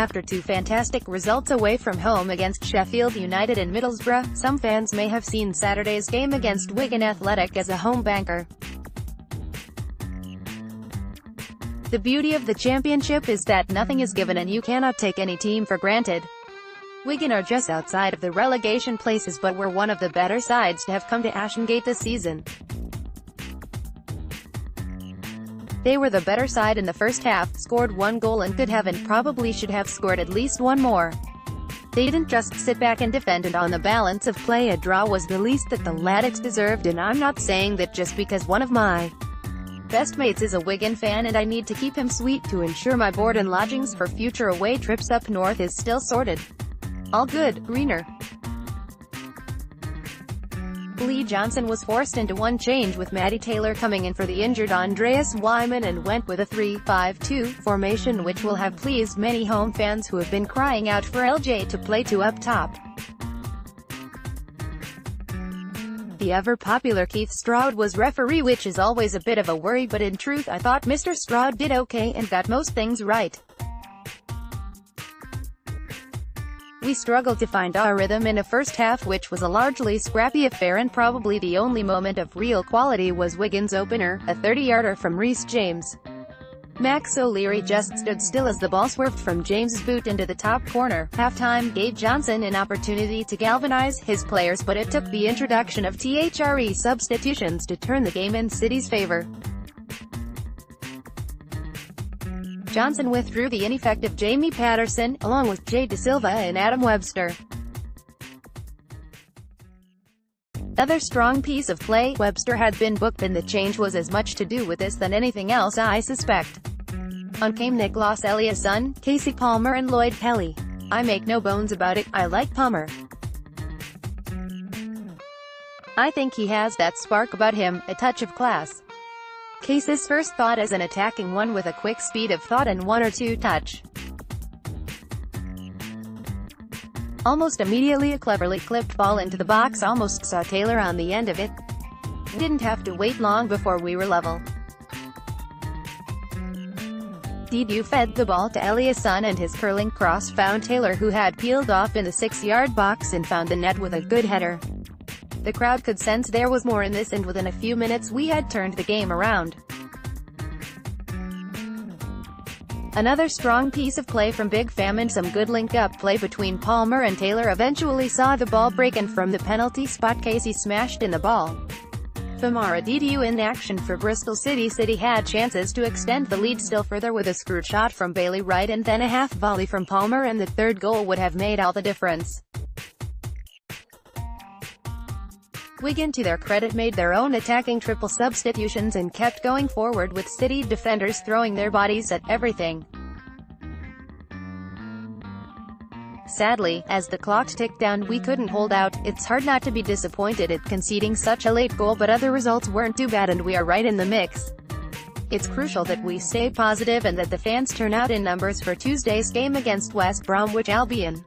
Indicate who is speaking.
Speaker 1: After two fantastic results away from home against Sheffield United and Middlesbrough, some fans may have seen Saturday's game against Wigan Athletic as a home banker. The beauty of the championship is that nothing is given and you cannot take any team for granted. Wigan are just outside of the relegation places but were one of the better sides to have come to Ashton Gate this season. They were the better side in the first half, scored one goal and could have and probably should have scored at least one more. They didn't just sit back and defend, and on the balance of play a draw was the least that the Latics deserved, and I'm not saying that just because one of my best mates is a Wigan fan and I need to keep him sweet to ensure my board and lodgings for future away trips up north is still sorted. All good, greener. Lee Johnson was forced into one change with Matty Taylor coming in for the injured Andreas Wyman and went with a 3-5-2 formation, which will have pleased many home fans who have been crying out for LJ to play two up top. The ever-popular Keith Stroud was referee, which is always a bit of a worry, but in truth I thought Mr. Stroud did okay and got most things right. We struggled to find our rhythm in a first half which was a largely scrappy affair, and probably the only moment of real quality was Wigan's opener, a 30-yarder from Reece James. Max O'Leary just stood still as the ball swerved from James's boot into the top corner. Halftime gave Johnson an opportunity to galvanize his players, but it took the introduction of THRE substitutions to turn the game in City's favour. Johnson withdrew the ineffective Jamie Patterson, along with Jay De Silva and Adam Webster. Another strong piece of play, Webster had been booked and the change was as much to do with this than anything else, I suspect. On came Nicholas Eliasson, Casey Palmer and Lloyd Kelly. I make no bones about it, I like Palmer. I think he has that spark about him, a touch of class. Casey's first thought as an attacking one with a quick speed of thought and one or two touch. Almost immediately a cleverly clipped ball into the box, almost saw Taylor on the end of it. Didn't have to wait long before we were level. Didiu fed the ball to Eliasson and his curling cross found Taylor, who had peeled off in the 6-yard box and found the net with a good header. The crowd could sense there was more in this, and within a few minutes we had turned the game around. Another strong piece of play from Big Fam and some good link-up play between Palmer and Taylor eventually saw the ball break, and from the penalty spot Casey smashed in the ball. Famara Didiu in action for Bristol City. City had chances to extend the lead still further with a screw shot from Bailey Wright and then a half volley from Palmer, and the third goal would have made all the difference. Wigan, to their credit, made their own attacking triple substitutions and kept going forward, with City defenders throwing their bodies at everything. Sadly, as the clock ticked down, we couldn't hold out. It's hard not to be disappointed at conceding such a late goal, but other results weren't too bad and we are right in the mix. It's crucial that we stay positive and that the fans turn out in numbers for Tuesday's game against West Bromwich Albion.